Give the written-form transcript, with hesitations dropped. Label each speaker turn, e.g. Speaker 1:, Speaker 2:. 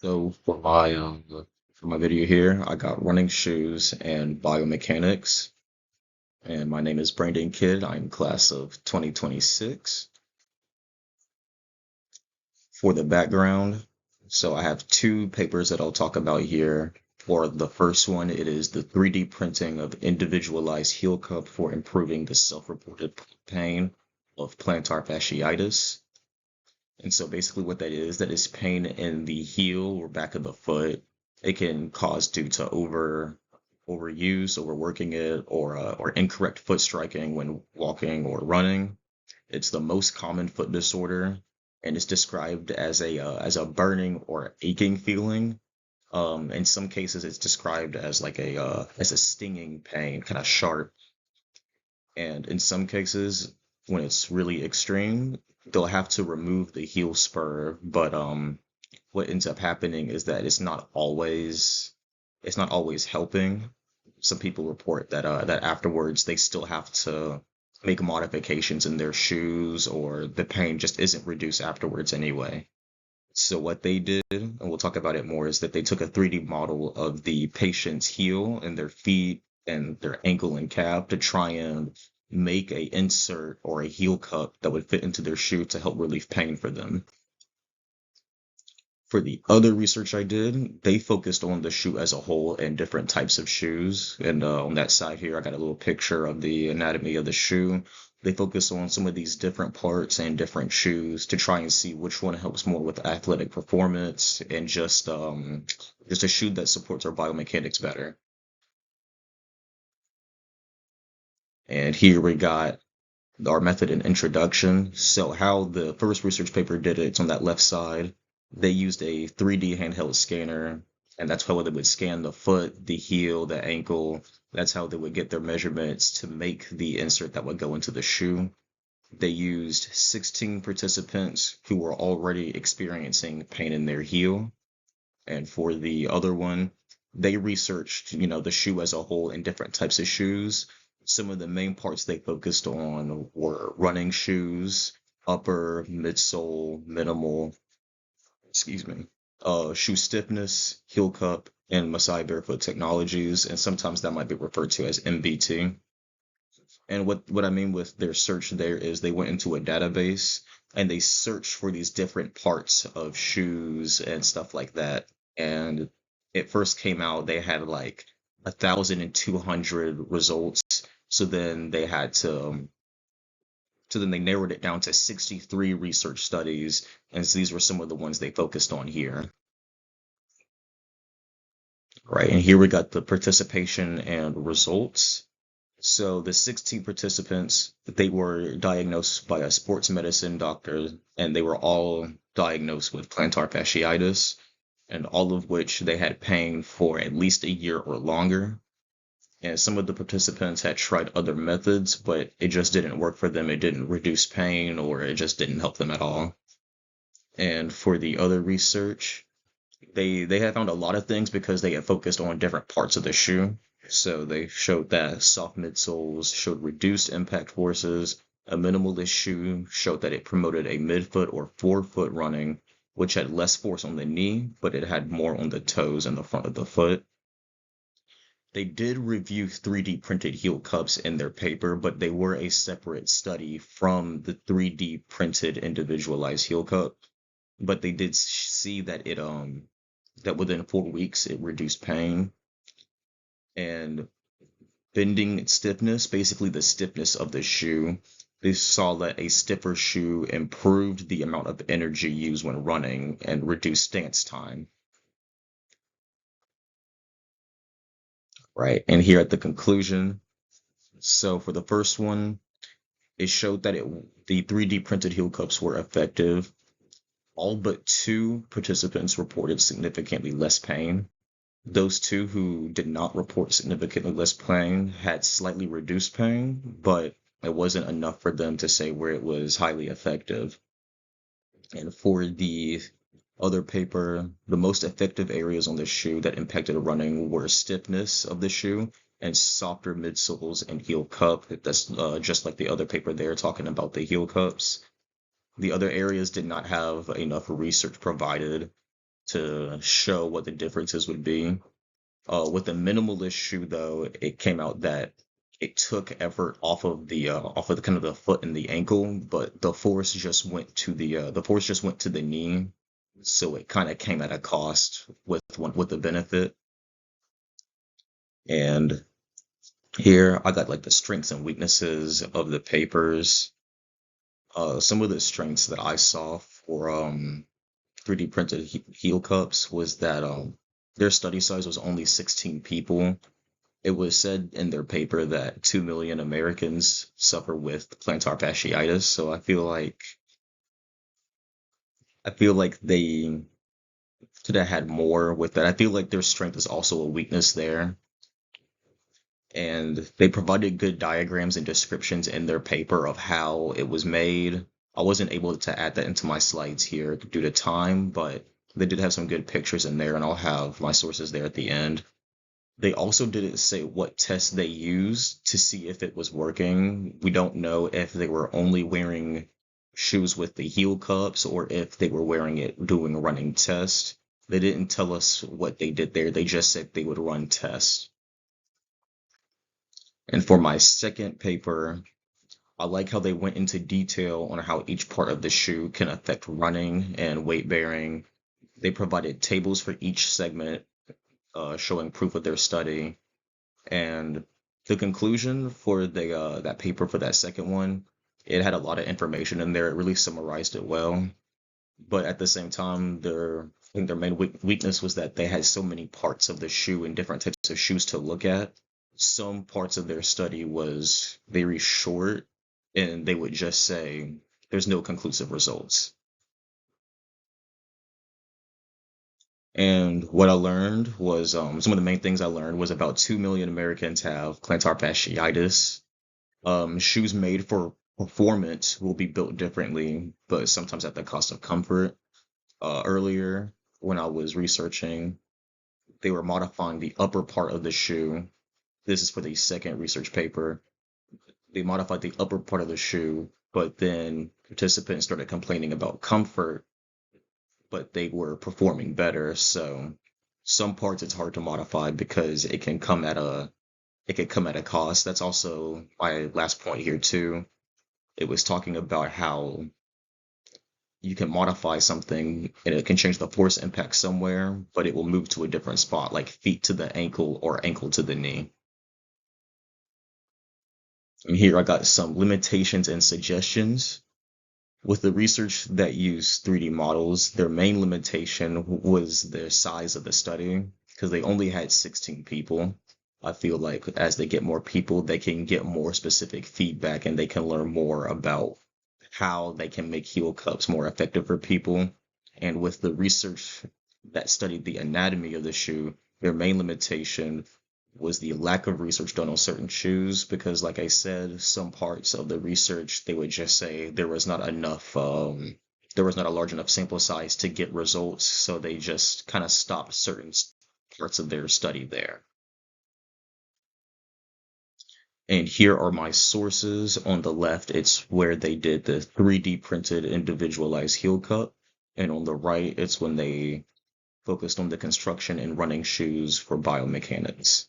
Speaker 1: So for my video here, I got running shoes and biomechanics, and my name is Brandon Kidd. I'm class of 2026. For the background, so I have two papers that I'll talk about here. For the first one, it is the 3D printing of individualized heel cup for improving the self-reported pain of plantar fasciitis. And so basically what that is pain in the heel or back of the foot. It can cause due to overuse, overworking it, or incorrect foot striking when walking or running. It's the most common foot disorder, and it's described as a burning or aching feeling. In some cases, it's described as like a stinging pain, kind of sharp. And in some cases, when it's really extreme, they'll have to remove the heel spur. But what ends up happening is that it's not always helping. Some people report that afterwards they still have to make modifications in their shoes, or the pain just isn't reduced afterwards anyway. So what they did, and we'll talk about it more, is that they took a 3D model of the patient's heel and their feet and their ankle and calf to try and make a insert or a heel cup that would fit into their shoe to help relieve pain for them. For the other research I did, they focused on the shoe as a whole and different types of shoes. And on that side here, I got a little picture of the anatomy of the shoe. They focus on some of these different parts and different shoes to try and see which one helps more with athletic performance and just a shoe that supports our biomechanics better. And here we got our method and introduction. So how the first research paper did it, it's on that left side. They used a 3D handheld scanner, and that's how they would scan the foot, the heel, the ankle. That's how they would get their measurements to make the insert that would go into the shoe. They used 16 participants who were already experiencing pain in their heel. And for the other one, they researched, the shoe as a whole and different types of shoes. Some of the main parts they focused on were running shoes, upper, midsole, minimal, excuse me, shoe stiffness, heel cup, and Masai barefoot technologies, and sometimes that might be referred to as MBT. And what I mean with their search there is they went into a database and they searched for these different parts of shoes and stuff like that. And it first came out, they had like 1,200 results. So then they had to so then they narrowed it down to 63 research studies, and so these were some of the ones they focused on here. Right, and here we got the participation and results. So the 16 participants, they were diagnosed by a sports medicine doctor, and they were all diagnosed with plantar fasciitis, and all of which they had pain for at least a year or longer. And some of the participants had tried other methods, but it just didn't work for them. It didn't reduce pain, or it just didn't help them at all. And for the other research, they had found a lot of things because they had focused on different parts of the shoe. So they showed that soft midsoles showed reduced impact forces. A minimalist shoe showed that it promoted a midfoot or forefoot running, which had less force on the knee, but it had more on the toes and the front of the foot. They did review 3D printed heel cups in their paper, but they were a separate study from the 3D printed individualized heel cup. But they did see that that within 4 weeks it reduced pain and bending stiffness, basically the stiffness of the shoe. They saw that a stiffer shoe improved the amount of energy used when running and reduced stance time. Right. And here at the conclusion, so for the first one, it showed that the 3D printed heel cups were effective. All but two participants reported significantly less pain. Those two who did not report significantly less pain had slightly reduced pain, but it wasn't enough for them to say where it was highly effective. And for the other paper, the most effective areas on the shoe that impacted running were stiffness of the shoe and softer midsoles and heel cup. That's just like the other paper there talking about the heel cups. The other areas did not have enough research provided. to show what the differences would be. With the minimalist shoe, though, it came out that it took effort off of the kind of the foot and the ankle, but the force just went to the knee, so it kind of came at a cost with the benefit. And here I got like the strengths and weaknesses of the papers. Some of the strengths that I saw for 3D printed heel cups was that their study size was only 16 people. It was said in their paper that 2 million Americans suffer with plantar fasciitis, so I feel like they could have had more with that. I feel like their strength is also a weakness there, and they provided good diagrams and descriptions in their paper of how it was made. I wasn't able to add that into my slides here due to time, but they did have some good pictures in there, and I'll have my sources there at the end. They also didn't say what tests they used to see if it was working. We don't know if they were only wearing shoes with the heel cups or if they were wearing it doing a running test. They didn't tell us what they did there. They just said they would run tests. And for my second paper, I like how they went into detail on how each part of the shoe can affect running and weight bearing. They provided tables for each segment, showing proof of their study. And the conclusion for the that paper for that second one, it had a lot of information in there. It really summarized it well. But at the same time, I think their main weakness was that they had so many parts of the shoe and different types of shoes to look at. Some parts of their study was very short, and they would just say there's no conclusive results. And what I learned was some of the main things I learned was about 2 million Americans have plantar fasciitis. Shoes made for performance will be built differently, but sometimes at the cost of comfort. Earlier, when I was researching, they were modifying the upper part of the shoe. This is for the second research paper. They modified the upper part of the shoe, but then participants started complaining about comfort, but they were performing better. So some parts it's hard to modify because it can come at a cost. That's also my last point here too. It was talking about how you can modify something and it can change the force impact somewhere, but it will move to a different spot, like feet to the ankle or ankle to the knee. And here I got some limitations and suggestions. With the research that used 3D models, their main limitation was the size of the study because they only had 16 people. I feel like as they get more people, they can get more specific feedback and they can learn more about how they can make heel cups more effective for people. And with the research that studied the anatomy of the shoe, their main limitation was the lack of research done on certain shoes because, like I said, some parts of the research they would just say there was not a large enough sample size to get results, so they just kind of stopped certain parts of their study there. And here are my sources. On the left, it's where they did the 3D printed individualized heel cup. And on the right, it's when they focused on the construction and running shoes for biomechanics.